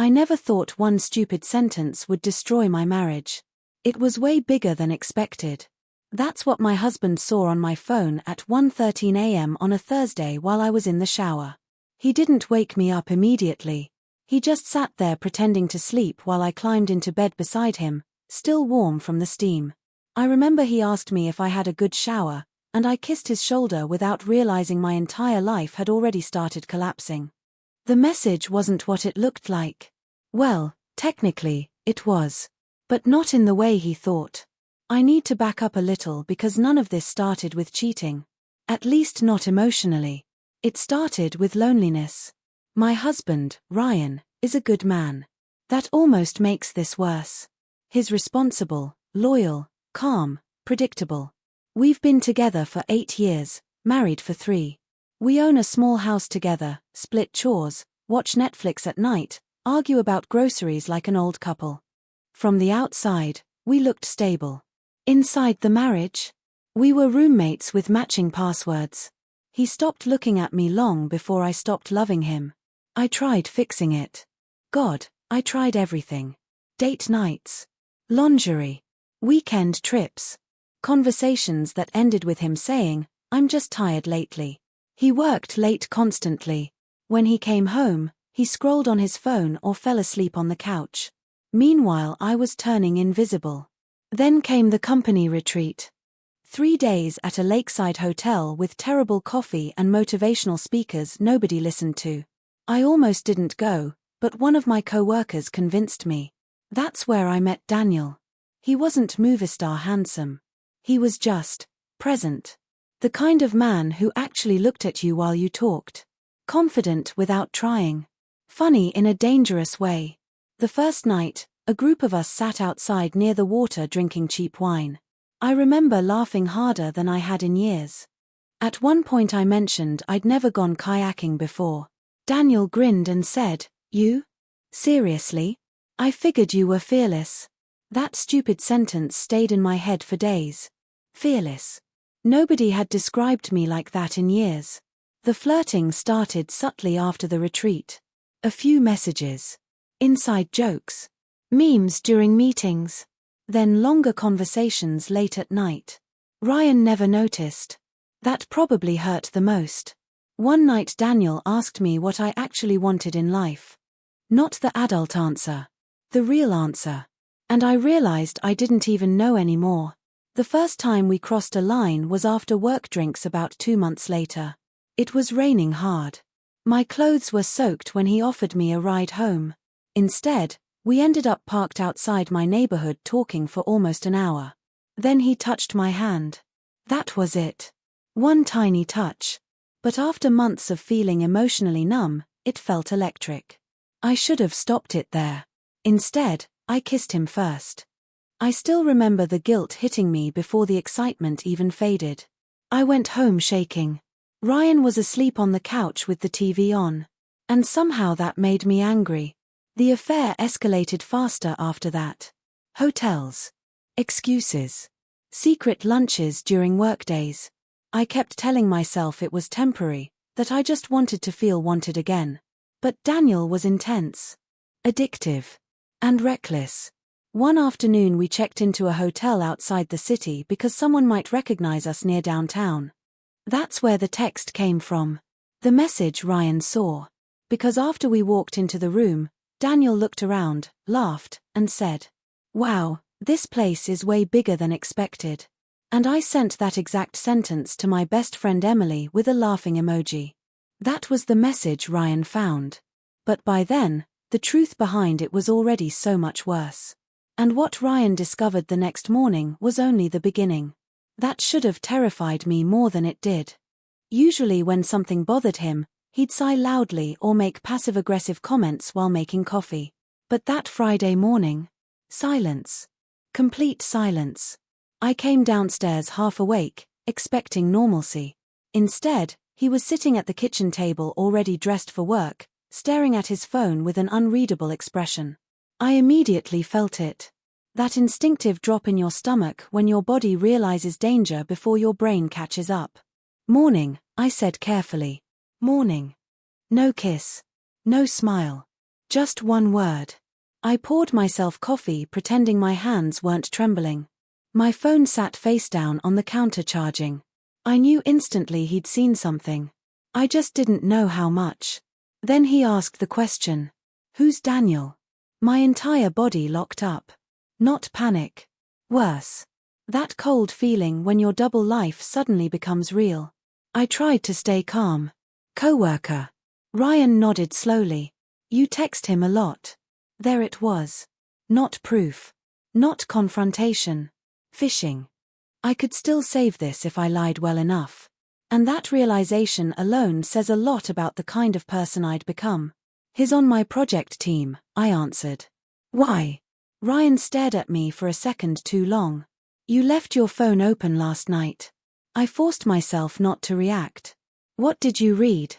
I never thought one stupid sentence would destroy my marriage. It was way bigger than expected. That's what my husband saw on my phone at 1:13 a.m. on a Thursday while I was in the shower. He didn't wake me up immediately. He just sat there pretending to sleep while I climbed into bed beside him, still warm from the steam. I remember he asked me if I had a good shower, and I kissed his shoulder without realizing my entire life had already started collapsing. The message wasn't what it looked like. Well, technically, it was. But not in the way he thought. I need to back up a little because none of this started with cheating. At least not emotionally. It started with loneliness. My husband, Ryan, is a good man. That almost makes this worse. He's responsible, loyal, calm, predictable. We've been together for 8 years, married for 3. We own a small house together, split chores, watch Netflix at night, argue about groceries like an old couple. From the outside, we looked stable. Inside the marriage, we were roommates with matching passwords. He stopped looking at me long before I stopped loving him. I tried fixing it. God, I tried everything. Date nights, lingerie, weekend trips, conversations that ended with him saying, "I'm just tired lately." He worked late constantly. When he came home, he scrolled on his phone or fell asleep on the couch. Meanwhile, I was turning invisible. Then came the company retreat. 3 days at a lakeside hotel with terrible coffee and motivational speakers nobody listened to. I almost didn't go, but one of my co-workers convinced me. That's where I met Daniel. He wasn't movie star handsome. He was just present. The kind of man who actually looked at you while you talked. Confident without trying. Funny in a dangerous way. The first night, a group of us sat outside near the water drinking cheap wine. I remember laughing harder than I had in years. At one point I mentioned I'd never gone kayaking before. Daniel grinned and said, "You? Seriously? I figured you were fearless." That stupid sentence stayed in my head for days. Fearless. Nobody had described me like that in years. The flirting started subtly after the retreat. A few messages. Inside jokes. Memes during meetings. Then longer conversations late at night. Ryan never noticed. That probably hurt the most. One night Daniel asked me what I actually wanted in life. Not the adult answer. The real answer. And I realized I didn't even know anymore. The first time we crossed a line was after work drinks about 2 months later. It was raining hard. My clothes were soaked when he offered me a ride home. Instead, we ended up parked outside my neighborhood talking for almost an hour. Then he touched my hand. That was it. One tiny touch. But after months of feeling emotionally numb, it felt electric. I should have stopped it there. Instead, I kissed him first. I still remember the guilt hitting me before the excitement even faded. I went home shaking. Ryan was asleep on the couch with the TV on. And somehow that made me angry. The affair escalated faster after that. Hotels. Excuses. Secret lunches during workdays. I kept telling myself it was temporary, that I just wanted to feel wanted again. But Daniel was intense. Addictive. And reckless. One afternoon we checked into a hotel outside the city because someone might recognize us near downtown. That's where the text came from. The message Ryan saw. Because after we walked into the room, Daniel looked around, laughed, and said, "Wow, this place is way bigger than expected." And I sent that exact sentence to my best friend Emily with a laughing emoji. That was the message Ryan found. But by then, the truth behind it was already so much worse. And what Ryan discovered the next morning was only the beginning. That should have terrified me more than it did. Usually when something bothered him, he'd sigh loudly or make passive-aggressive comments while making coffee. But that Friday morning, silence. Complete silence. I came downstairs half awake, expecting normalcy. Instead, he was sitting at the kitchen table already dressed for work, staring at his phone with an unreadable expression. I immediately felt it. That instinctive drop in your stomach when your body realizes danger before your brain catches up. "Morning," I said carefully. "Morning." No kiss. No smile. Just one word. I poured myself coffee, pretending my hands weren't trembling. My phone sat face down on the counter charging. I knew instantly he'd seen something. I just didn't know how much. Then he asked the question. Who's Daniel? My entire body locked up. Not panic. Worse. That cold feeling when your double life suddenly becomes real. I tried to stay calm. Coworker. Ryan nodded slowly. You text him a lot. There it was. Not proof. Not confrontation. Fishing. I could still save this if I lied well enough. And that realization alone says a lot about the kind of person I'd become. He's on my project team, I answered. Why? Ryan stared at me for a second too long. You left your phone open last night. I forced myself not to react. What did you read?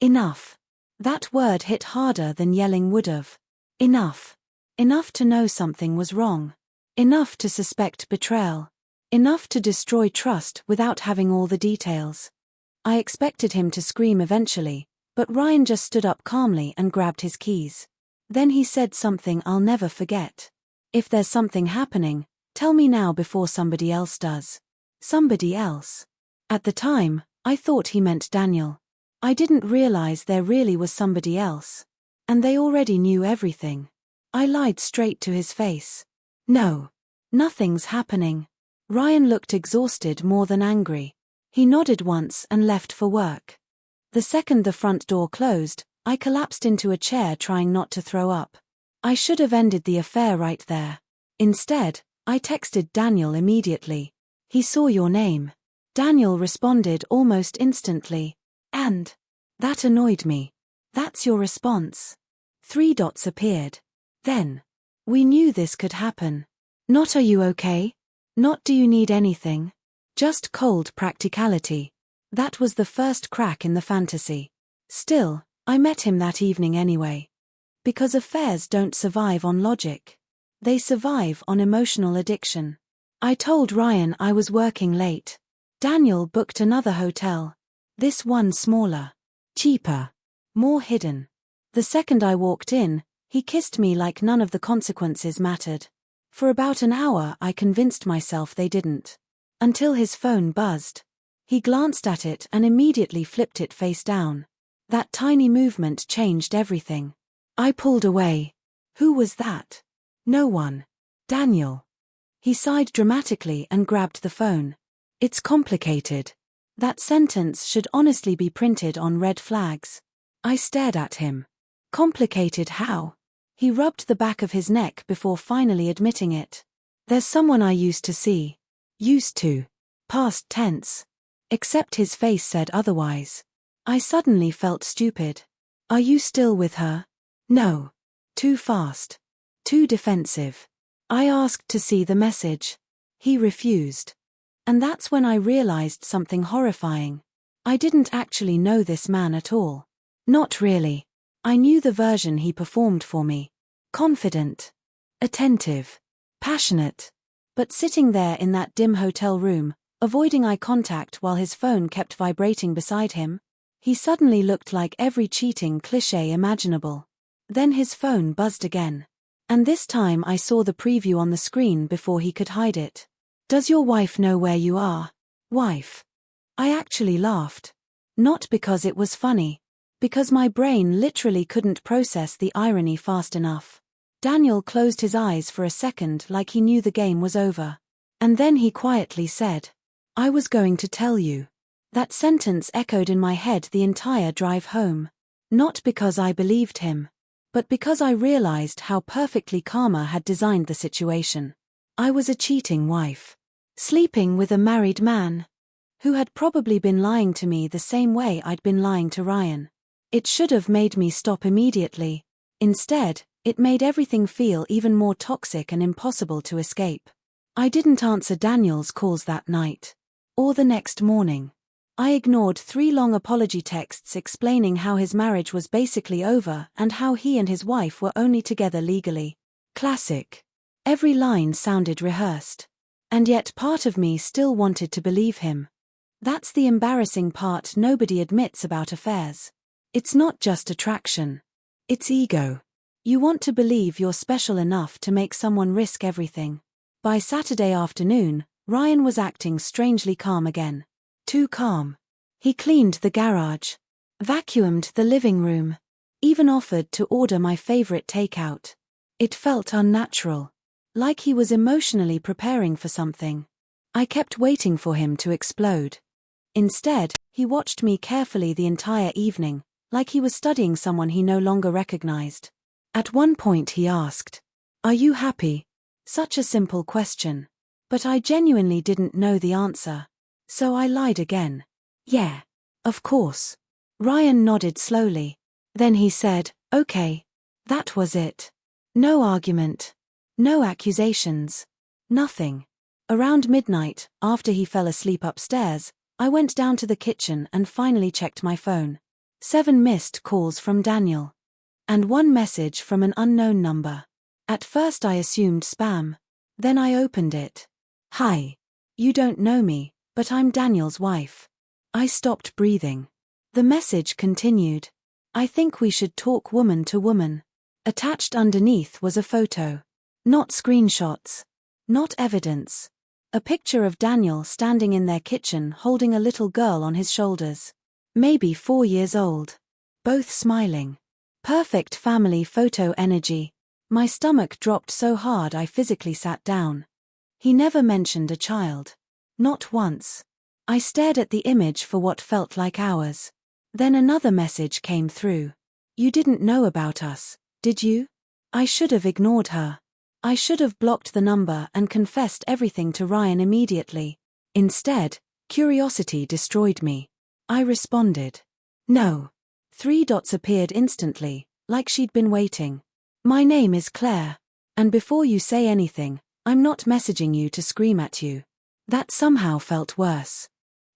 Enough. That word hit harder than yelling would've. Enough. Enough to know something was wrong. Enough to suspect betrayal. Enough to destroy trust without having all the details. I expected him to scream eventually, but Ryan just stood up calmly and grabbed his keys. Then he said something I'll never forget. If there's something happening, tell me now before somebody else does. Somebody else. At the time, I thought he meant Daniel. I didn't realize there really was somebody else. And they already knew everything. I lied straight to his face. No. Nothing's happening. Ryan looked exhausted more than angry. He nodded once and left for work. The second the front door closed, I collapsed into a chair trying not to throw up. I should have ended the affair right there. Instead, I texted Daniel immediately. He saw your name. Daniel responded almost instantly. And? That annoyed me. That's your response. 3 dots appeared. Then. We knew this could happen. Not are you okay? Not do you need anything? Just cold practicality. That was the first crack in the fantasy. Still, I met him that evening anyway. Because affairs don't survive on logic. They survive on emotional addiction. I told Ryan I was working late. Daniel booked another hotel. This one smaller. Cheaper. More hidden. The second I walked in, he kissed me like none of the consequences mattered. For about an hour I convinced myself they didn't. Until his phone buzzed. He glanced at it and immediately flipped it face down. That tiny movement changed everything. I pulled away. Who was that? No one. Daniel. He sighed dramatically and grabbed the phone. It's complicated. That sentence should honestly be printed on red flags. I stared at him. Complicated how? He rubbed the back of his neck before finally admitting it. There's someone I used to see. Used to. Past tense. Except his face said otherwise. I suddenly felt stupid. Are you still with her? No. Too fast. Too defensive. I asked to see the message. He refused. And that's when I realized something horrifying. I didn't actually know this man at all. Not really. I knew the version he performed for me. Confident. Attentive. Passionate. But sitting there in that dim hotel room, avoiding eye contact while his phone kept vibrating beside him, he suddenly looked like every cheating cliché imaginable. Then his phone buzzed again. And this time I saw the preview on the screen before he could hide it. Does your wife know where you are? Wife. I actually laughed. Not because it was funny. Because my brain literally couldn't process the irony fast enough. Daniel closed his eyes for a second like he knew the game was over. And then he quietly said, I was going to tell you. That sentence echoed in my head the entire drive home. Not because I believed him. But because I realized how perfectly Karma had designed the situation. I was a cheating wife. Sleeping with a married man. Who had probably been lying to me the same way I'd been lying to Ryan. It should have made me stop immediately. Instead, it made everything feel even more toxic and impossible to escape. I didn't answer Daniel's calls that night. Or the next morning. I ignored 3 long apology texts explaining how his marriage was basically over and how he and his wife were only together legally. Classic. Every line sounded rehearsed. And yet part of me still wanted to believe him. That's the embarrassing part nobody admits about affairs. It's not just attraction. It's ego. You want to believe you're special enough to make someone risk everything. By Saturday afternoon, Ryan was acting strangely calm again. Too calm. He cleaned the garage, vacuumed the living room, even offered to order my favorite takeout. It felt unnatural, like he was emotionally preparing for something. I kept waiting for him to explode. Instead, he watched me carefully the entire evening, like he was studying someone he no longer recognized. At one point he asked, "Are you happy?" Such a simple question. But I genuinely didn't know the answer. So I lied again. "Yeah. Of course." Ryan nodded slowly. Then he said, "Okay." That was it. No argument. No accusations. Nothing. Around midnight, after he fell asleep upstairs, I went down to the kitchen and finally checked my phone. 7 missed calls from Daniel. And 1 message from an unknown number. At first I assumed spam. Then I opened it. "Hi. You don't know me, but I'm Daniel's wife." I stopped breathing. The message continued. "I think we should talk woman to woman." Attached underneath was a photo. Not screenshots. Not evidence. A picture of Daniel standing in their kitchen holding a little girl on his shoulders. Maybe 4 years old. Both smiling. Perfect family photo energy. My stomach dropped so hard I physically sat down. He never mentioned a child. Not once. I stared at the image for what felt like hours. Then another message came through. "You didn't know about us, did you?" I should have ignored her. I should have blocked the number and confessed everything to Ryan immediately. Instead, curiosity destroyed me. I responded. "No." 3 dots appeared instantly, like she'd been waiting. "My name is Claire. And before you say anything, I'm not messaging you to scream at you." That somehow felt worse.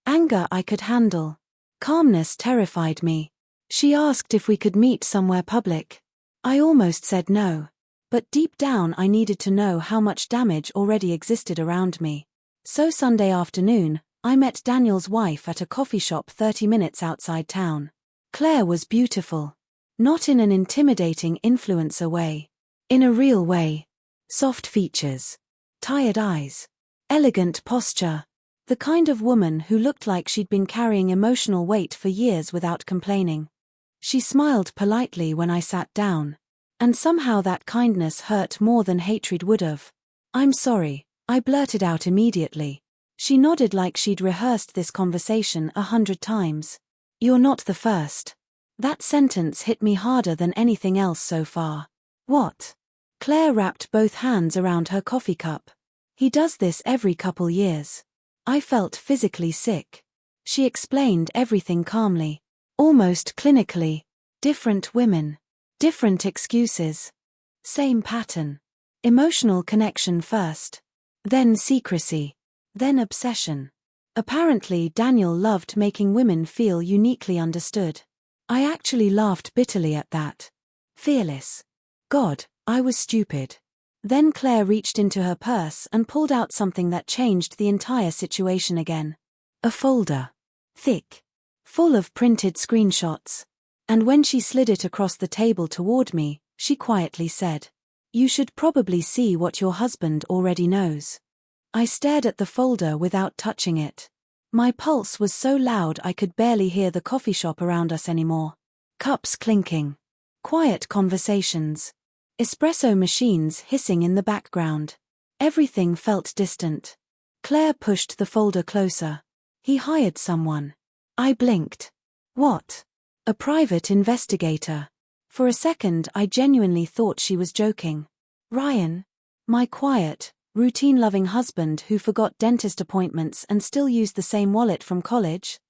Anger I could handle. Calmness terrified me. She asked if we could meet somewhere public. I almost said no. But deep down I needed to know how much damage already existed around me. So Sunday afternoon, I met Daniel's wife at a coffee shop 30 minutes outside town. Claire was beautiful. Not in an intimidating influencer way. In a real way. Soft features. Tired eyes. Elegant posture. The kind of woman who looked like she'd been carrying emotional weight for years without complaining. She smiled politely when I sat down. And somehow that kindness hurt more than hatred would have. "I'm sorry," I blurted out immediately. She nodded like she'd rehearsed this conversation 100 times. "You're not the first." That sentence hit me harder than anything else so far. "What?" Claire wrapped both hands around her coffee cup. "He does this every couple years." I felt physically sick. She explained everything calmly. Almost clinically. Different women. Different excuses. Same pattern. Emotional connection first. Then secrecy. Then obsession. Apparently Daniel loved making women feel uniquely understood. I actually laughed bitterly at that. Fearless. God, I was stupid. Then Claire reached into her purse and pulled out something that changed the entire situation again. A folder. Thick. Full of printed screenshots. And when she slid it across the table toward me, she quietly said, "You should probably see what your husband already knows." I stared at the folder without touching it. My pulse was so loud I could barely hear the coffee shop around us anymore. Cups clinking. Quiet conversations. Espresso machines hissing in the background. Everything felt distant. Claire pushed the folder closer. "He hired someone." I blinked. "What?" "A private investigator." For a second I genuinely thought she was joking. Ryan? My quiet, routine-loving husband who forgot dentist appointments and still used the same wallet from college?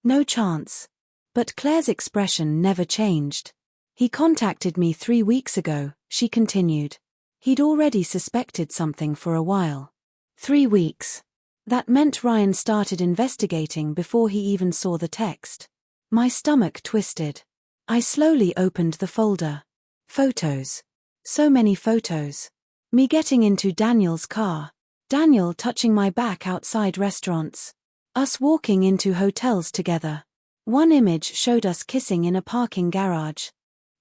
No chance. But Claire's expression never changed. "He contacted me 3 weeks ago," she continued. "He'd already suspected something for a while." 3 weeks. That meant Ryan started investigating before he even saw the text. My stomach twisted. I slowly opened the folder. Photos. So many photos. Me getting into Daniel's car. Daniel touching my back outside restaurants. Us walking into hotels together. One image showed us kissing in a parking garage.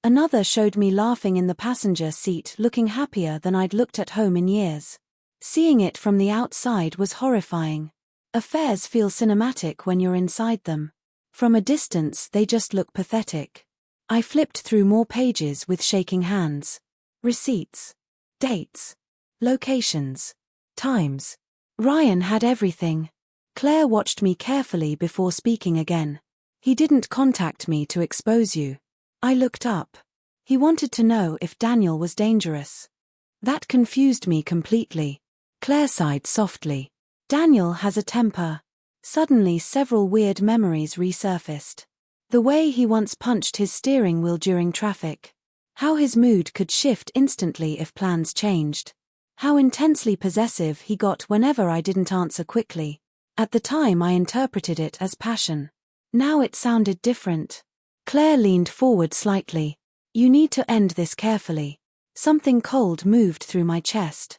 Another showed me laughing in the passenger seat, looking happier than I'd looked at home in years. Seeing it from the outside was horrifying. Affairs feel cinematic when you're inside them. From a distance they just look pathetic. I flipped through more pages with shaking hands. Receipts. Dates. Locations. Times. Ryan had everything. Claire watched me carefully before speaking again. He didn't contact me to expose you. I looked up. He wanted to know if Daniel was dangerous. That confused me completely. Claire sighed softly. Daniel has a temper. Suddenly several weird memories resurfaced. The way he once punched his steering wheel during traffic. How his mood could shift instantly if plans changed. How intensely possessive he got whenever I didn't answer quickly. At the time I interpreted it as passion. Now it sounded different. Claire leaned forward slightly. You need to end this carefully. Something cold moved through my chest.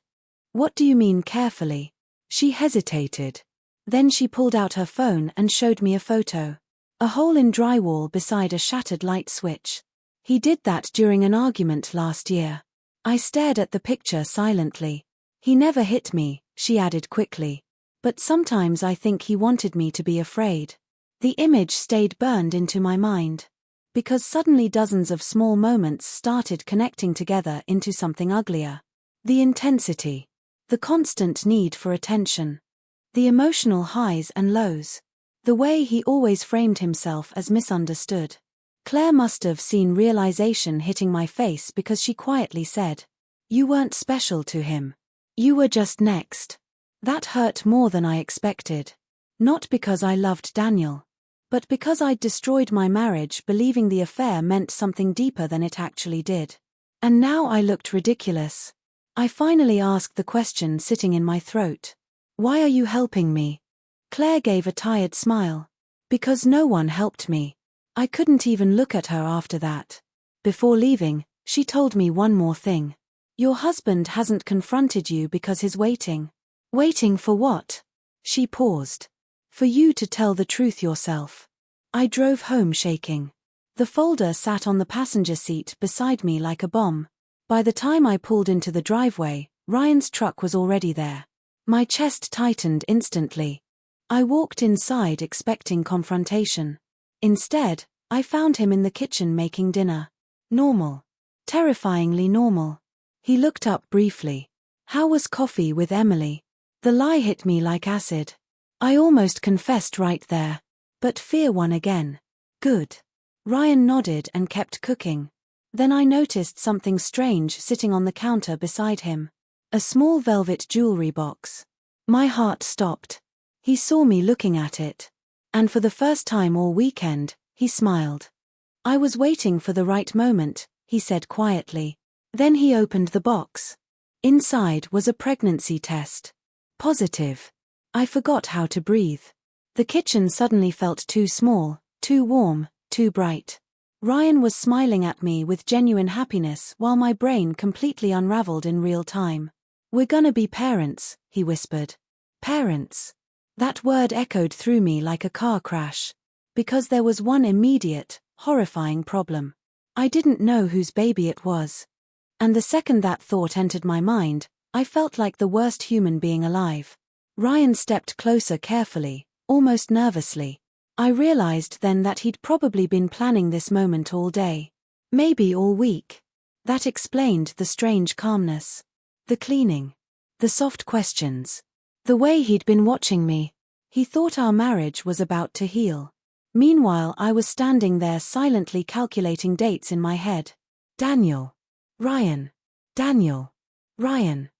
What do you mean carefully? She hesitated. Then she pulled out her phone and showed me a photo. A hole in drywall beside a shattered light switch. He did that during an argument last year. I stared at the picture silently. He never hit me, she added quickly. But sometimes I think he wanted me to be afraid. The image stayed burned into my mind. Because suddenly dozens of small moments started connecting together into something uglier. The intensity. The constant need for attention. The emotional highs and lows. The way he always framed himself as misunderstood. Claire must have seen realization hitting my face because she quietly said, "You weren't special to him. You were just next." That hurt more than I expected. Not because I loved Daniel. But because I'd destroyed my marriage believing the affair meant something deeper than it actually did. And now I looked ridiculous. I finally asked the question sitting in my throat. Why are you helping me? Claire gave a tired smile. Because no one helped me. I couldn't even look at her after that. Before leaving, she told me one more thing. Your husband hasn't confronted you because he's waiting. Waiting for what? She paused. For you to tell the truth yourself. I drove home shaking. The folder sat on the passenger seat beside me like a bomb. By the time I pulled into the driveway, Ryan's truck was already there. My chest tightened instantly. I walked inside expecting confrontation. Instead, I found him in the kitchen making dinner. Normal. Terrifyingly normal. He looked up briefly. How was coffee with Emily? The lie hit me like acid. I almost confessed right there. But fear won again. Good. Ryan nodded and kept cooking. Then I noticed something strange sitting on the counter beside him. A small velvet jewelry box. My heart stopped. He saw me looking at it. And for the first time all weekend, he smiled. I was waiting for the right moment, he said quietly. Then he opened the box. Inside was a pregnancy test. Positive. I forgot how to breathe. The kitchen suddenly felt too small, too warm, too bright. Ryan was smiling at me with genuine happiness while my brain completely unraveled in real time. We're gonna be parents, he whispered. Parents. That word echoed through me like a car crash. Because there was one immediate, horrifying problem. I didn't know whose baby it was. And the second that thought entered my mind, I felt like the worst human being alive. Ryan stepped closer carefully, almost nervously. I realized then that he'd probably been planning this moment all day. Maybe all week. That explained the strange calmness. The cleaning. The soft questions. The way he'd been watching me. He thought our marriage was about to heal. Meanwhile I was standing there silently calculating dates in my head. Daniel. Ryan. Daniel. Ryan.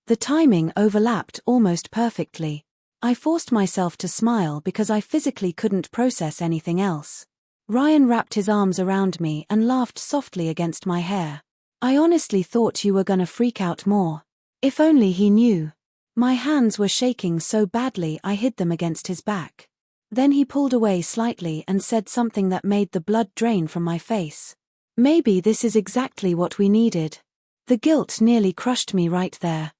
The timing overlapped almost perfectly. I forced myself to smile because I physically couldn't process anything else. Ryan wrapped his arms around me and laughed softly against my hair. I honestly thought you were gonna freak out more. If only he knew. My hands were shaking so badly I hid them against his back. Then he pulled away slightly and said something that made the blood drain from my face. Maybe this is exactly what we needed. The guilt nearly crushed me right there.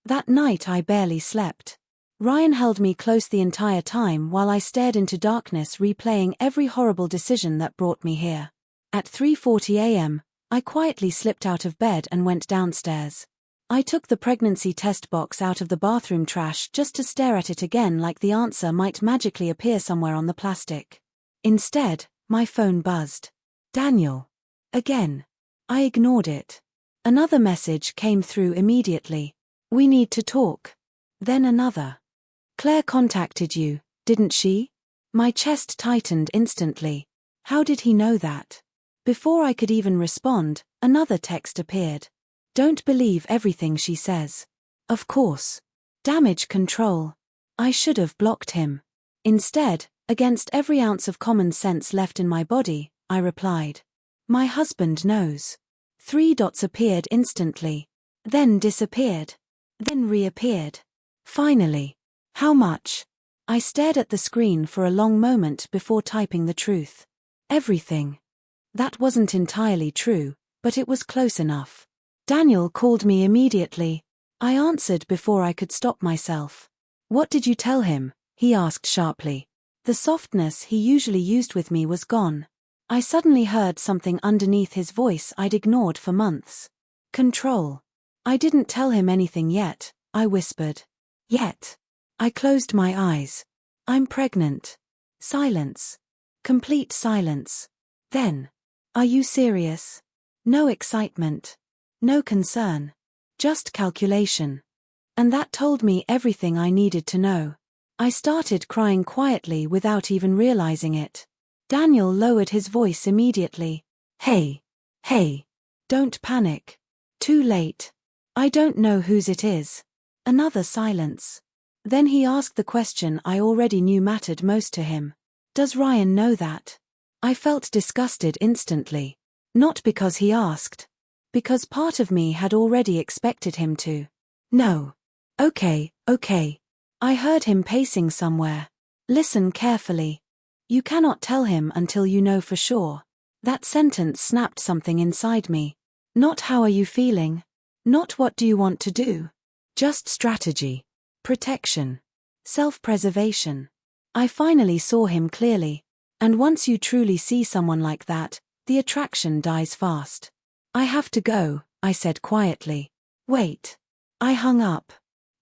That night I barely slept. Ryan held me close the entire time while I stared into darkness replaying every horrible decision that brought me here. At 3:40 a.m., I quietly slipped out of bed and went downstairs. I took the pregnancy test box out of the bathroom trash just to stare at it again, like the answer might magically appear somewhere on the plastic. Instead, my phone buzzed. Daniel. Again. I ignored it. Another message came through immediately. We need to talk. Then another. Claire contacted you, didn't she? My chest tightened instantly. How did he know that? Before I could even respond, another text appeared. Don't believe everything she says. Of course. Damage control. I should have blocked him. Instead, against every ounce of common sense left in my body, I replied. My husband knows. 3 dots appeared instantly. Then disappeared. Then reappeared. Finally. How much? I stared at the screen for a long moment before typing the truth. Everything. That wasn't entirely true, but it was close enough. Daniel called me immediately. I answered before I could stop myself. What did you tell him? He asked sharply. The softness he usually used with me was gone. I suddenly heard something underneath his voice I'd ignored for months. Control. I didn't tell him anything yet, I whispered. Yet. I closed my eyes. I'm pregnant. Silence. Complete silence. Then. Are you serious? No excitement. No concern. Just calculation. And that told me everything I needed to know. I started crying quietly without even realizing it. Daniel lowered his voice immediately. Hey. Hey. Don't panic. Too late. I don't know whose it is. Another silence. Then he asked the question I already knew mattered most to him. Does Ryan know that? I felt disgusted instantly. Not because he asked. Because part of me had already expected him to. No. Okay. I heard him pacing somewhere. Listen carefully. You cannot tell him until you know for sure. That sentence snapped something inside me. Not how are you feeling? Not what do you want to do? Just strategy. Protection. Self-preservation. I finally saw him clearly. And once you truly see someone like that, the attraction dies fast. I have to go, I said quietly. Wait. I hung up.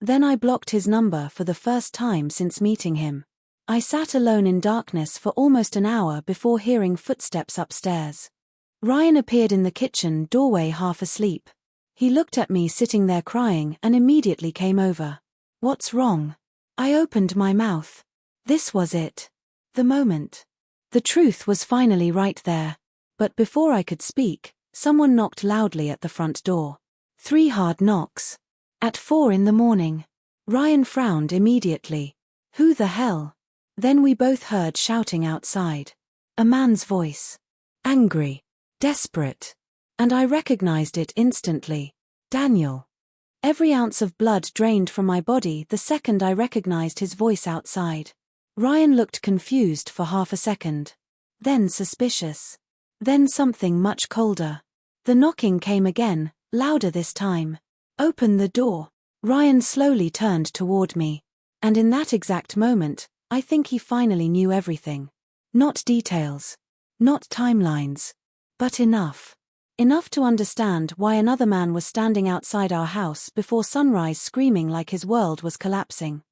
Then I blocked his number for the first time since meeting him. I sat alone in darkness for almost an hour before hearing footsteps upstairs. Ryan appeared in the kitchen doorway half asleep. He looked at me sitting there crying and immediately came over. What's wrong? I opened my mouth. This was it. The moment. The truth was finally right there. But before I could speak, someone knocked loudly at the front door. 3 hard knocks. At 4 in the morning. Ryan frowned immediately. Who the hell? Then we both heard shouting outside. A man's voice. Angry. Desperate. And I recognized it instantly. Daniel. Every ounce of blood drained from my body the second I recognized his voice outside. Ryan looked confused for half a second. Then suspicious. Then something much colder. The knocking came again, louder this time. Open the door. Ryan slowly turned toward me. And in that exact moment, I think he finally knew everything. Not details. Not timelines. But enough. Enough to understand why another man was standing outside our house before sunrise screaming like his world was collapsing.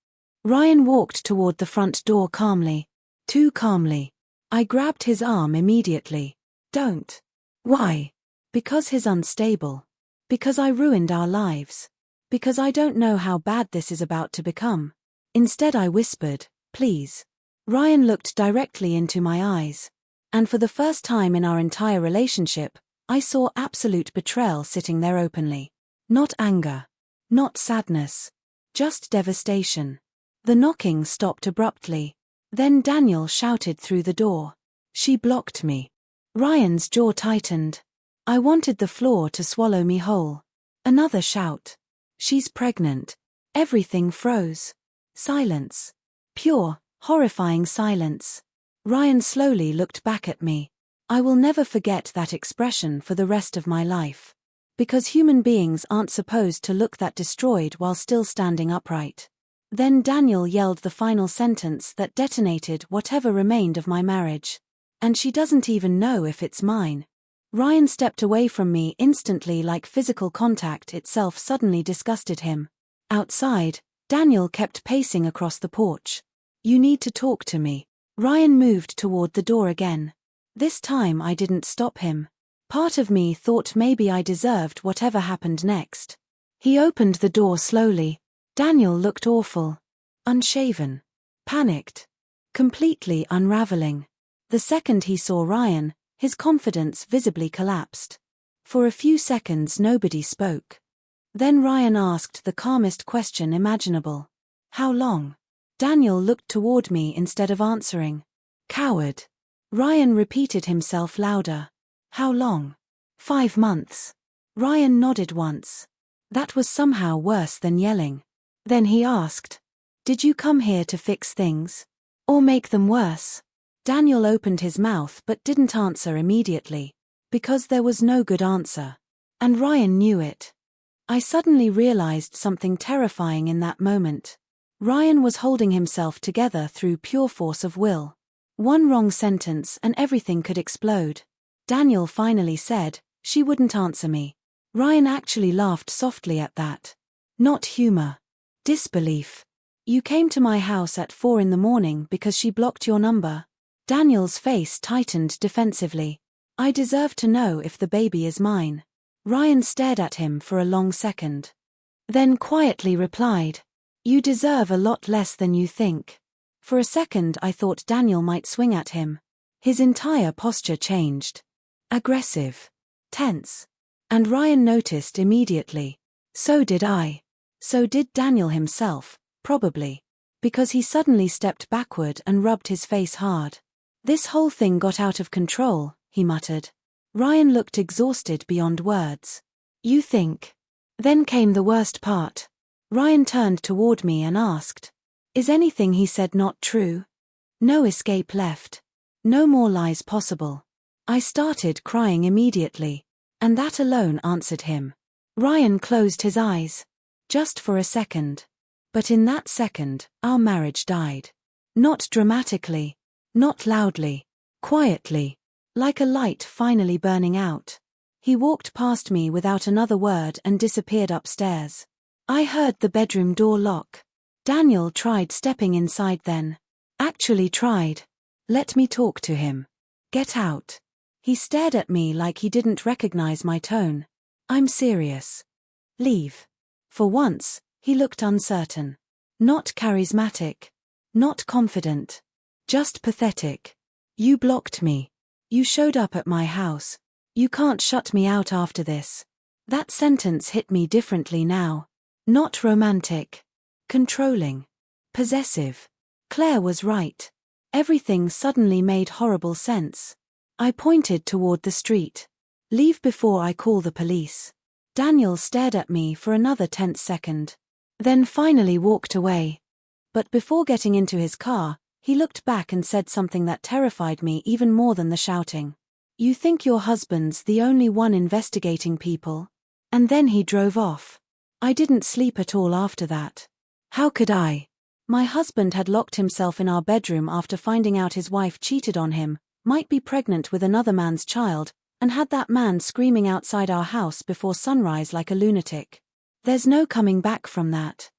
Ryan walked toward the front door calmly. Too calmly. I grabbed his arm immediately. Don't. Why? Because he's unstable. Because I ruined our lives. Because I don't know how bad this is about to become. Instead I whispered, please. Ryan looked directly into my eyes. And for the first time in our entire relationship, I saw absolute betrayal sitting there openly. Not anger. Not sadness. Just devastation. The knocking stopped abruptly. Then Daniel shouted through the door. She blocked me. Ryan's jaw tightened. I wanted the floor to swallow me whole. Another shout. She's pregnant. Everything froze. Silence. Pure, horrifying silence. Ryan slowly looked back at me. I will never forget that expression for the rest of my life. Because human beings aren't supposed to look that destroyed while still standing upright. Then Daniel yelled the final sentence that detonated whatever remained of my marriage. And she doesn't even know if it's mine. Ryan stepped away from me instantly, like physical contact itself suddenly disgusted him. Outside, Daniel kept pacing across the porch. "You need to talk to me." Ryan moved toward the door again. This time I didn't stop him. Part of me thought maybe I deserved whatever happened next. He opened the door slowly. Daniel looked awful. Unshaven. Panicked. Completely unraveling. The second he saw Ryan, his confidence visibly collapsed. For a few seconds nobody spoke. Then Ryan asked the calmest question imaginable. "How long?" Daniel looked toward me instead of answering. "Coward." Ryan repeated himself louder. "How long?" "5 months." Ryan nodded once. That was somehow worse than yelling. Then he asked, "Did you come here to fix things? Or make them worse?" Daniel opened his mouth but didn't answer immediately. Because there was no good answer. And Ryan knew it. I suddenly realized something terrifying in that moment. Ryan was holding himself together through pure force of will. One wrong sentence and everything could explode. Daniel finally said, "She wouldn't answer me." Ryan actually laughed softly at that. Not humor. Disbelief. "You came to my house at 4 in the morning because she blocked your number." Daniel's face tightened defensively. "I deserve to know if the baby is mine." Ryan stared at him for a long second. Then quietly replied, "You deserve a lot less than you think." For a second I thought Daniel might swing at him. His entire posture changed. Aggressive. Tense. And Ryan noticed immediately. So did I. So did Daniel himself, probably. Because he suddenly stepped backward and rubbed his face hard. "This whole thing got out of control," he muttered. Ryan looked exhausted beyond words. "You think?" Then came the worst part. Ryan turned toward me and asked, "Is anything he said not true?" No escape left. No more lies possible. I started crying immediately. And that alone answered him. Ryan closed his eyes. Just for a second. But in that second, our marriage died. Not dramatically. Not loudly. Quietly. Like a light finally burning out. He walked past me without another word and disappeared upstairs. I heard the bedroom door lock. Daniel tried stepping inside then. Actually tried. "Let me talk to him." "Get out." He stared at me like he didn't recognize my tone. "I'm serious." "Leave." For once, he looked uncertain. Not charismatic. Not confident. Just pathetic. "You blocked me. You showed up at my house. You can't shut me out after this." That sentence hit me differently now. Not romantic. Controlling. Possessive. Claire was right. Everything suddenly made horrible sense. I pointed toward the street. "Leave before I call the police." Daniel stared at me for another tense second. Then finally walked away. But before getting into his car, he looked back and said something that terrified me even more than the shouting. "You think your husband's the only one investigating people?" And then he drove off. I didn't sleep at all after that. How could I? My husband had locked himself in our bedroom after finding out his wife cheated on him, might be pregnant with another man's child, and had that man screaming outside our house before sunrise like a lunatic. There's no coming back from that.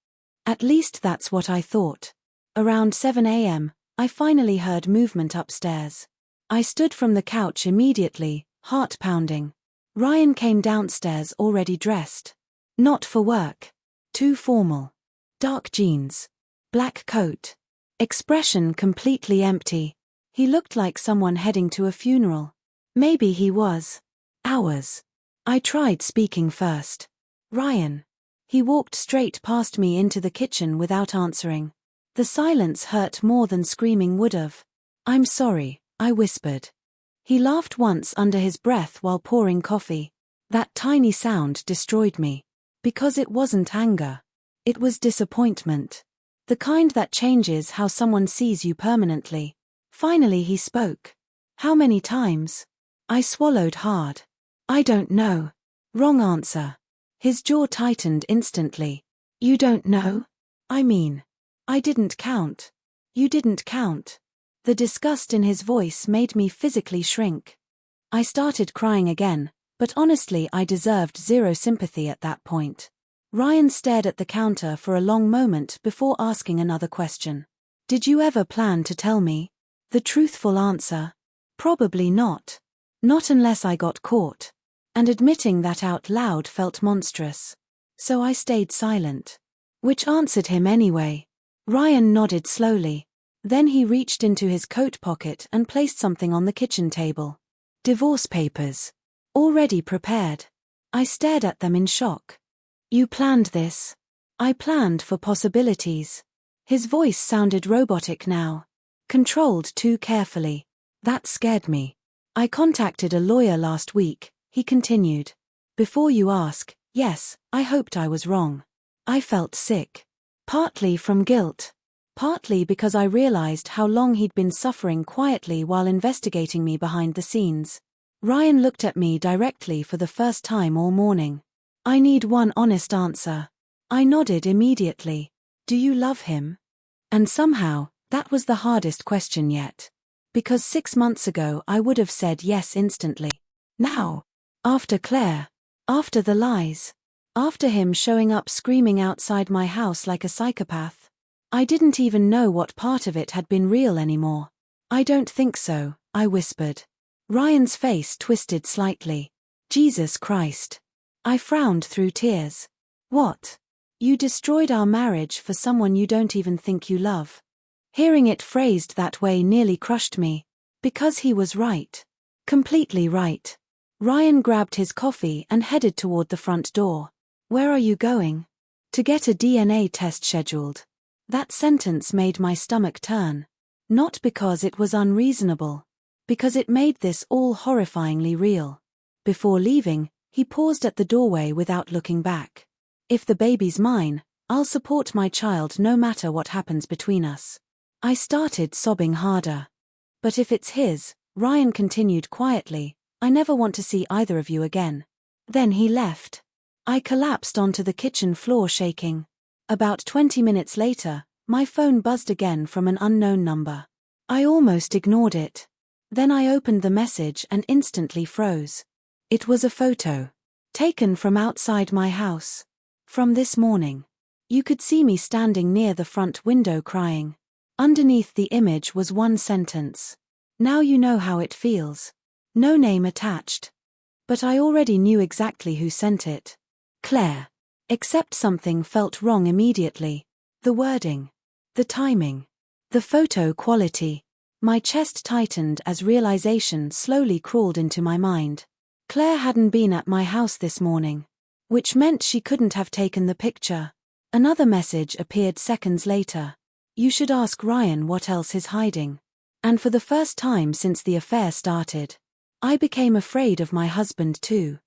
At least that's what I thought. Around 7 a.m., I finally heard movement upstairs. I stood from the couch immediately, heart pounding. Ryan came downstairs already dressed. Not for work. Too formal. Dark jeans. Black coat. Expression completely empty. He looked like someone heading to a funeral. Maybe he was. Ours. I tried speaking first. "Ryan." He walked straight past me into the kitchen without answering. The silence hurt more than screaming would have. "I'm sorry," I whispered. He laughed once under his breath while pouring coffee. That tiny sound destroyed me. Because it wasn't anger. It was disappointment. The kind that changes how someone sees you permanently. Finally he spoke. "How many times?" I swallowed hard. "I don't know." Wrong answer. His jaw tightened instantly. "You don't know?" "I mean, I didn't count." "You didn't count." The disgust in his voice made me physically shrink. I started crying again, but honestly I deserved zero sympathy at that point. Ryan stared at the counter for a long moment before asking another question. Did you ever plan to tell me? The truthful answer? Probably not. Not unless I got caught. And admitting that out loud felt monstrous. So I stayed silent. Which answered him anyway. Ryan nodded slowly. Then he reached into his coat pocket and placed something on the kitchen table. Divorce papers. Already prepared. I stared at them in shock. You planned this? I planned for possibilities. His voice sounded robotic now. Controlled too carefully. That scared me. I contacted a lawyer last week, he continued. Before you ask, yes, I hoped I was wrong. I felt sick. Partly from guilt. Partly because I realized how long he'd been suffering quietly while investigating me behind the scenes. Ryan looked at me directly for the first time all morning. I need one honest answer. I nodded immediately. Do you love him? And somehow, that was the hardest question yet. Because 6 months ago I would have said yes instantly. Now, after Claire, after the lies, after him showing up screaming outside my house like a psychopath, I didn't even know what part of it had been real anymore. I don't think so, I whispered. Ryan's face twisted slightly. Jesus Christ. I frowned through tears. What? You destroyed our marriage for someone you don't even think you love. Hearing it phrased that way nearly crushed me. Because he was right. Completely right. Ryan grabbed his coffee and headed toward the front door. Where are you going? To get a DNA test scheduled. That sentence made my stomach turn. Not because it was unreasonable. Because it made this all horrifyingly real. Before leaving, he paused at the doorway without looking back. If the baby's mine, I'll support my child no matter what happens between us. I started sobbing harder. But if it's his, Ryan continued quietly, I never want to see either of you again. Then he left. I collapsed onto the kitchen floor shaking. About 20 minutes later, my phone buzzed again from an unknown number. I almost ignored it. Then I opened the message and instantly froze. It was a photo. Taken from outside my house. From this morning. You could see me standing near the front window crying. Underneath the image was one sentence. Now you know how it feels. No name attached. But I already knew exactly who sent it. Claire. Except something felt wrong immediately. The wording. The timing. The photo quality. My chest tightened as realization slowly crawled into my mind. Claire hadn't been at my house this morning. Which meant she couldn't have taken the picture. Another message appeared seconds later. You should ask Ryan what else he's hiding. And for the first time since the affair started, I became afraid of my husband too.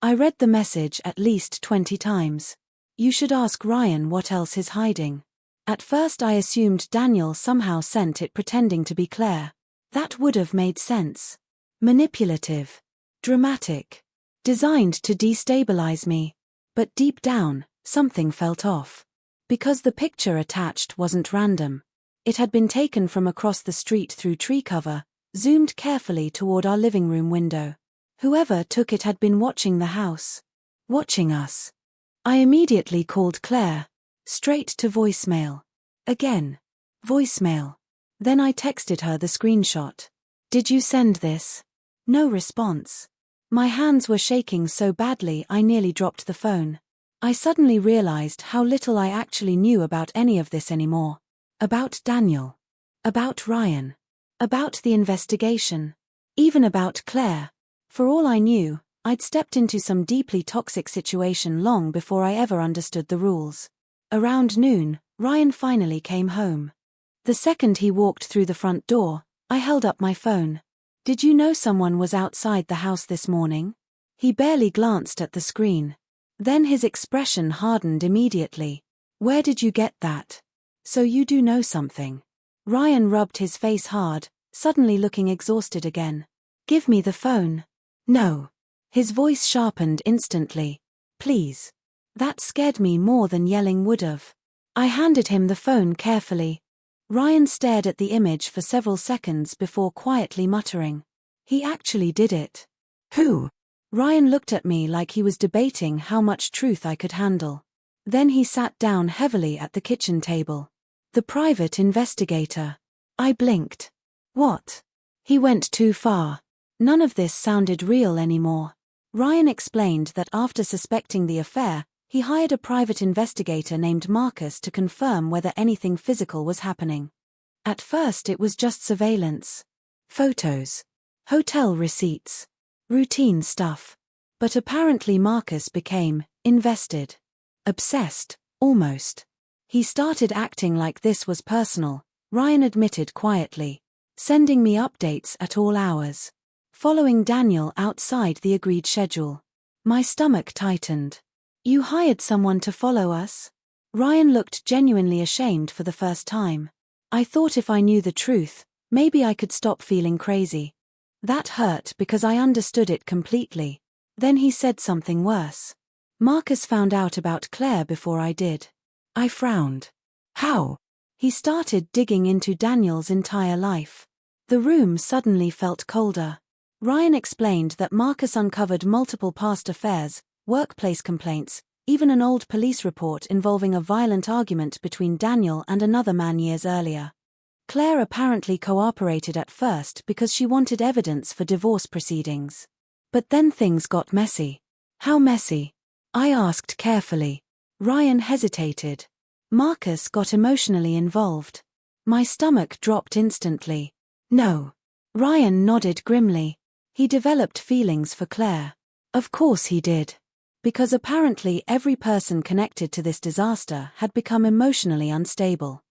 I read the message at least 20 times. You should ask Ryan what else he's hiding. At first I assumed Daniel somehow sent it pretending to be Claire. That would have made sense. Manipulative. Dramatic. Designed to destabilize me. But deep down, something felt off. Because the picture attached wasn't random. It had been taken from across the street through tree cover, zoomed carefully toward our living room window. Whoever took it had been watching the house. Watching us. I immediately called Claire. Straight to voicemail. Again. Voicemail. Then I texted her the screenshot. Did you send this? No response. My hands were shaking so badly I nearly dropped the phone. I suddenly realized how little I actually knew about any of this anymore. About Daniel. About Ryan. About the investigation. Even about Claire. For all I knew, I'd stepped into some deeply toxic situation long before I ever understood the rules. Around noon, Ryan finally came home. The second he walked through the front door, I held up my phone. Did you know someone was outside the house this morning? He barely glanced at the screen. Then his expression hardened immediately. Where did you get that? So you do know something. Ryan rubbed his face hard, suddenly looking exhausted again. Give me the phone. No. His voice sharpened instantly. Please. That scared me more than yelling would have. I handed him the phone carefully. Ryan stared at the image for several seconds before quietly muttering. He actually did it. Who? Ryan looked at me like he was debating how much truth I could handle. Then he sat down heavily at the kitchen table. The private investigator. I blinked. What? He went too far. None of this sounded real anymore. Ryan explained that after suspecting the affair, he hired a private investigator named Marcus to confirm whether anything physical was happening. At first it was just surveillance. Photos. Hotel receipts. Routine stuff. But apparently Marcus became invested. Obsessed, almost. He started acting like this was personal, Ryan admitted quietly, sending me updates at all hours. Following Daniel outside the agreed schedule. My stomach tightened. You hired someone to follow us? Ryan looked genuinely ashamed for the first time. I thought if I knew the truth, maybe I could stop feeling crazy. That hurt because I understood it completely. Then he said something worse. Marcus found out about Claire before I did. I frowned. How? He started digging into Daniel's entire life. The room suddenly felt colder. Ryan explained that Marcus uncovered multiple past affairs, workplace complaints, even an old police report involving a violent argument between Daniel and another man years earlier. Claire apparently cooperated at first because she wanted evidence for divorce proceedings. But then things got messy. How messy? I asked carefully. Ryan hesitated. Marcus got emotionally involved. My stomach dropped instantly. No. Ryan nodded grimly. He developed feelings for Claire. Of course he did. Because apparently every person connected to this disaster had become emotionally unstable.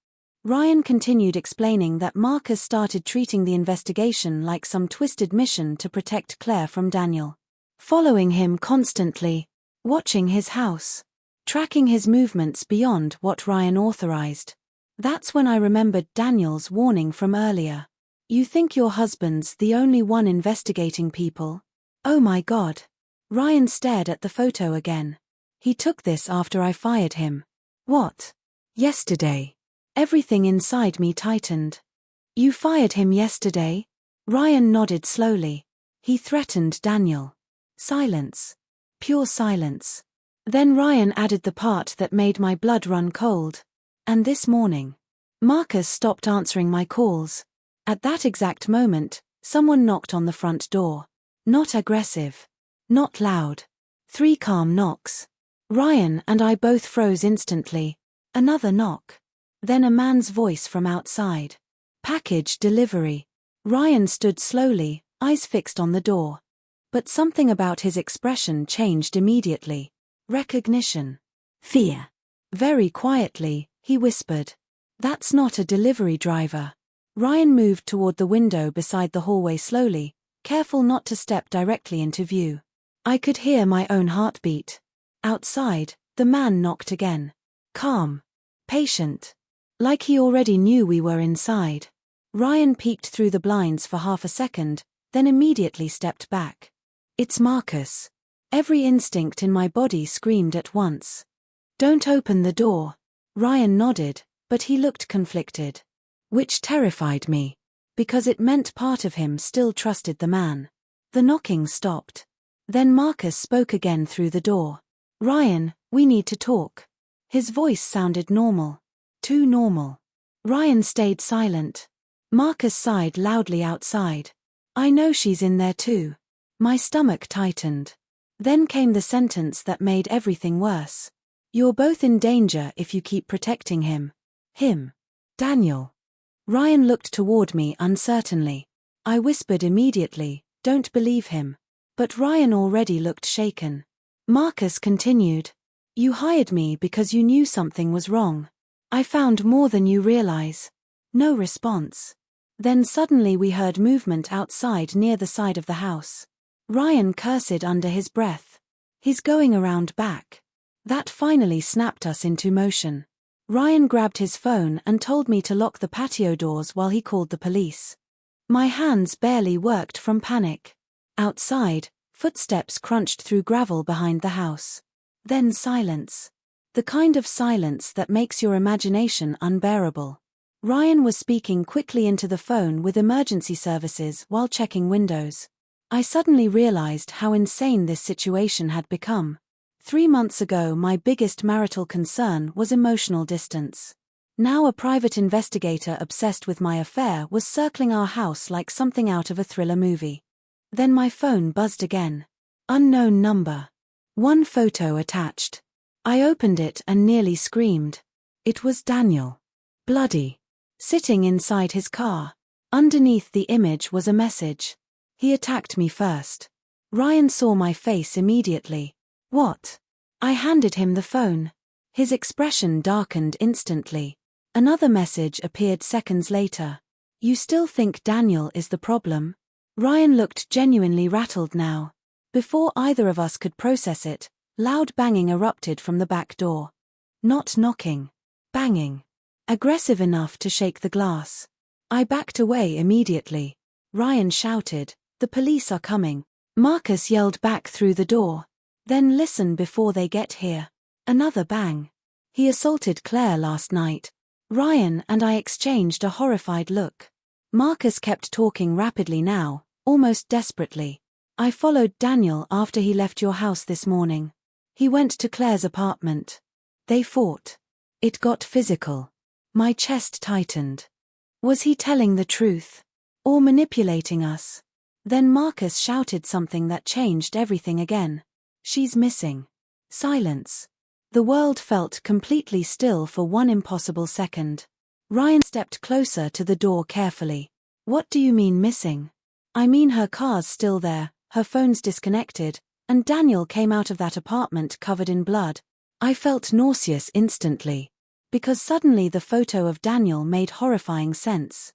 Ryan continued explaining that Marcus started treating the investigation like some twisted mission to protect Claire from Daniel. Following him constantly. Watching his house. Tracking his movements beyond what Ryan authorized. That's when I remembered Daniel's warning from earlier. You think your husband's the only one investigating people? Oh my God. Ryan stared at the photo again. He took this after I fired him. What? Yesterday. Everything inside me tightened. You fired him yesterday? Ryan nodded slowly. He threatened Daniel. Silence. Pure silence. Then Ryan added the part that made my blood run cold. And this morning. Marcus stopped answering my calls. At that exact moment, someone knocked on the front door. Not aggressive. Not loud. 3 calm knocks. Ryan and I both froze instantly. Another knock. Then a man's voice from outside. Package delivery. Ryan stood slowly, eyes fixed on the door. But something about his expression changed immediately. Recognition. Fear. Very quietly, he whispered. That's not a delivery driver. Ryan moved toward the window beside the hallway slowly, careful not to step directly into view. I could hear my own heartbeat. Outside, the man knocked again. Calm. Patient. Like he already knew we were inside. Ryan peeked through the blinds for half a second, then immediately stepped back. It's Marcus. Every instinct in my body screamed at once. Don't open the door. Ryan nodded, but he looked conflicted. Which terrified me. Because it meant part of him still trusted the man. The knocking stopped. Then Marcus spoke again through the door. Ryan, we need to talk. His voice sounded normal. Too normal. Ryan stayed silent. Marcus sighed loudly outside. I know she's in there too. My stomach tightened. Then came the sentence that made everything worse. You're both in danger if you keep protecting him. Him. Daniel. Ryan looked toward me uncertainly. I whispered immediately, don't believe him. But Ryan already looked shaken. Marcus continued. You hired me because you knew something was wrong. I found more than you realize. No response. Then suddenly we heard movement outside near the side of the house. Ryan cursed under his breath. He's going around back. That finally snapped us into motion. Ryan grabbed his phone and told me to lock the patio doors while he called the police. My hands barely worked from panic. Outside, footsteps crunched through gravel behind the house. Then silence. The kind of silence that makes your imagination unbearable. Ryan was speaking quickly into the phone with emergency services while checking windows. I suddenly realized how insane this situation had become. 3 months ago, my biggest marital concern was emotional distance. Now a private investigator obsessed with my affair was circling our house like something out of a thriller movie. Then my phone buzzed again. Unknown number. One photo attached. I opened it and nearly screamed. It was Daniel. Bloody. Sitting inside his car. Underneath the image was a message. He attacked me first. Ryan saw my face immediately. What? I handed him the phone. His expression darkened instantly. Another message appeared seconds later. You still think Daniel is the problem? Ryan looked genuinely rattled now. Before either of us could process it, loud banging erupted from the back door. Not knocking. Banging. Aggressive enough to shake the glass. I backed away immediately. Ryan shouted, "The police are coming." Marcus yelled back through the door. "Then listen before they get here." Another bang. He assaulted Claire last night. Ryan and I exchanged a horrified look. Marcus kept talking rapidly now, almost desperately. "I followed Daniel after he left your house this morning. He went to Claire's apartment. They fought. It got physical." My chest tightened. Was he telling the truth? Or manipulating us? Then Marcus shouted something that changed everything again. "She's missing." Silence. The world felt completely still for one impossible second. Ryan stepped closer to the door carefully. "What do you mean missing?" "I mean her car's still there, her phone's disconnected, and Daniel came out of that apartment covered in blood." I felt nauseous instantly. Because suddenly the photo of Daniel made horrifying sense.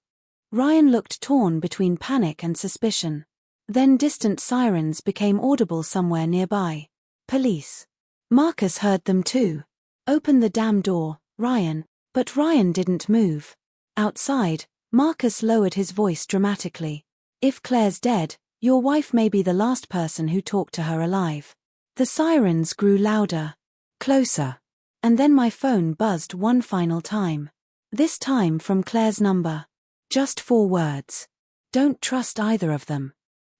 Ryan looked torn between panic and suspicion. Then distant sirens became audible somewhere nearby. Police. Marcus heard them too. "Open the damn door, Ryan." But Ryan didn't move. Outside, Marcus lowered his voice dramatically. "If Claire's dead, your wife may be the last person who talked to her alive." The sirens grew louder. Closer. And then my phone buzzed one final time. This time from Claire's number. Just 4 words. "Don't trust either of them."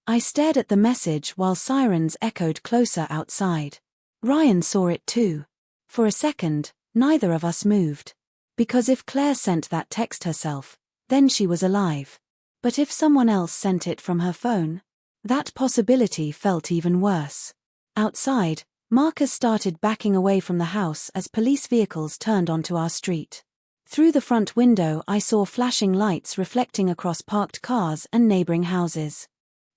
I stared at the message while sirens echoed closer outside. Ryan saw it too. For a second, neither of us moved. Because if Claire sent that text herself, then she was alive. But if someone else sent it from her phone? That possibility felt even worse. Outside, Marcus started backing away from the house as police vehicles turned onto our street. Through the front window I saw flashing lights reflecting across parked cars and neighboring houses.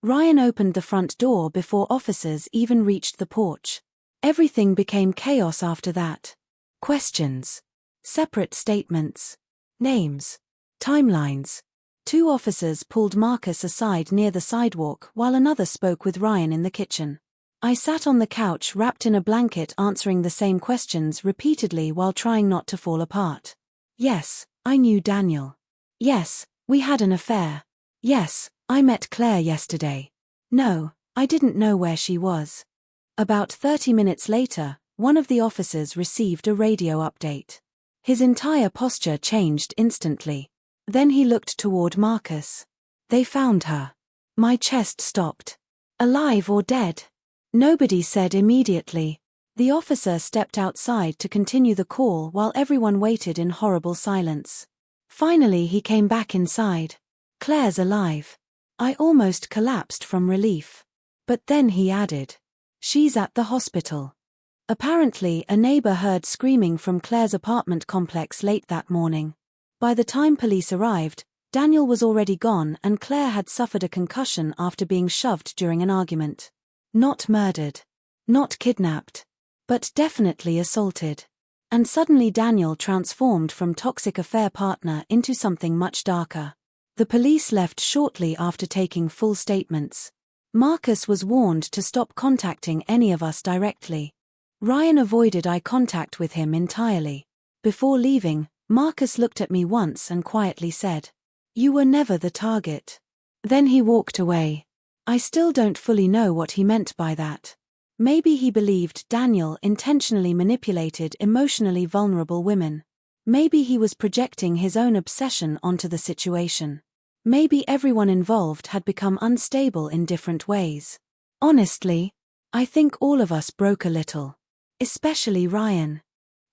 Ryan opened the front door before officers even reached the porch. Everything became chaos after that. Questions. Separate statements. Names. Timelines. 2 officers pulled Marcus aside near the sidewalk while another spoke with Ryan in the kitchen. I sat on the couch wrapped in a blanket answering the same questions repeatedly while trying not to fall apart. Yes, I knew Daniel. Yes, we had an affair. Yes, I met Claire yesterday. No, I didn't know where she was. About 30 minutes later, one of the officers received a radio update. His entire posture changed instantly. Then he looked toward Marcus. "They found her." My chest stopped. Alive or dead? Nobody said immediately. The officer stepped outside to continue the call while everyone waited in horrible silence. Finally he came back inside. "Claire's alive." I almost collapsed from relief. But then he added, "She's at the hospital." Apparently, a neighbor heard screaming from Claire's apartment complex late that morning. By the time police arrived, Daniel was already gone and Claire had suffered a concussion after being shoved during an argument. Not murdered. Not kidnapped. But definitely assaulted. And suddenly Daniel transformed from toxic affair partner into something much darker. The police left shortly after taking full statements. Marcus was warned to stop contacting any of us directly. Ryan avoided eye contact with him entirely. Before leaving, Marcus looked at me once and quietly said, "You were never the target." Then he walked away. I still don't fully know what he meant by that. Maybe he believed Daniel intentionally manipulated emotionally vulnerable women. Maybe he was projecting his own obsession onto the situation. Maybe everyone involved had become unstable in different ways. Honestly, I think all of us broke a little. Especially Ryan.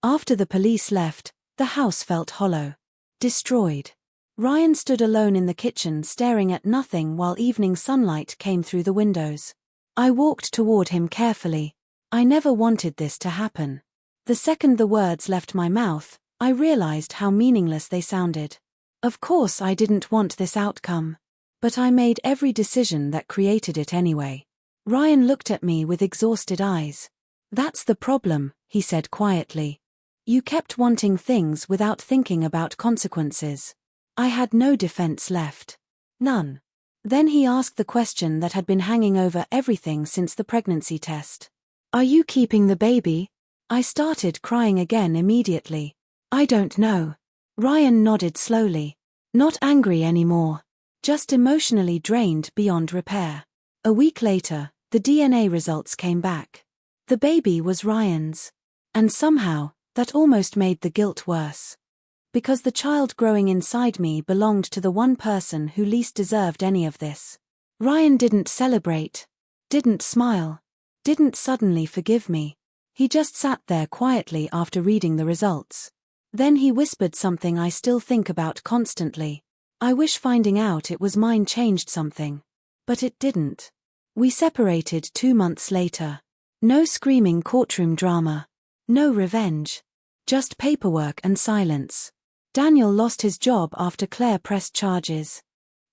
After the police left, the house felt hollow. Destroyed. Ryan stood alone in the kitchen staring at nothing while evening sunlight came through the windows. I walked toward him carefully. I never wanted this to happen. The second the words left my mouth, I realized how meaningless they sounded. Of course I didn't want this outcome. But I made every decision that created it anyway. Ryan looked at me with exhausted eyes. "That's the problem," he said quietly. "You kept wanting things without thinking about consequences." I had no defense left. None. Then he asked the question that had been hanging over everything since the pregnancy test. "Are you keeping the baby?" I started crying again immediately. "I don't know." Ryan nodded slowly. Not angry anymore. Just emotionally drained beyond repair. A week later, the DNA results came back. The baby was Ryan's. And somehow, that almost made the guilt worse. Because the child growing inside me belonged to the one person who least deserved any of this. Ryan didn't celebrate. Didn't smile. Didn't suddenly forgive me. He just sat there quietly after reading the results. Then he whispered something I still think about constantly. "I wish finding out it was mine changed something." But it didn't. We separated 2 months later. No screaming courtroom drama. No revenge. Just paperwork and silence. Daniel lost his job after Claire pressed charges.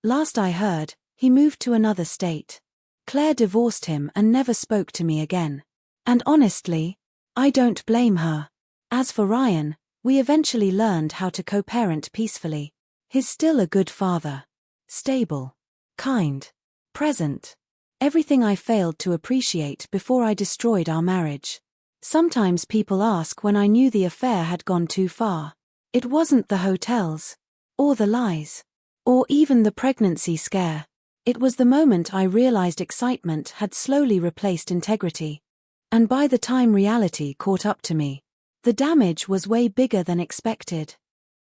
Last I heard, he moved to another state. Claire divorced him and never spoke to me again. And honestly, I don't blame her. As for Ryan, we eventually learned how to co-parent peacefully. He's still a good father. Stable. Kind. Present. Everything I failed to appreciate before I destroyed our marriage. Sometimes people ask when I knew the affair had gone too far. It wasn't the hotels. Or the lies. Or even the pregnancy scare. It was the moment I realized excitement had slowly replaced integrity. And by the time reality caught up to me, the damage was way bigger than expected.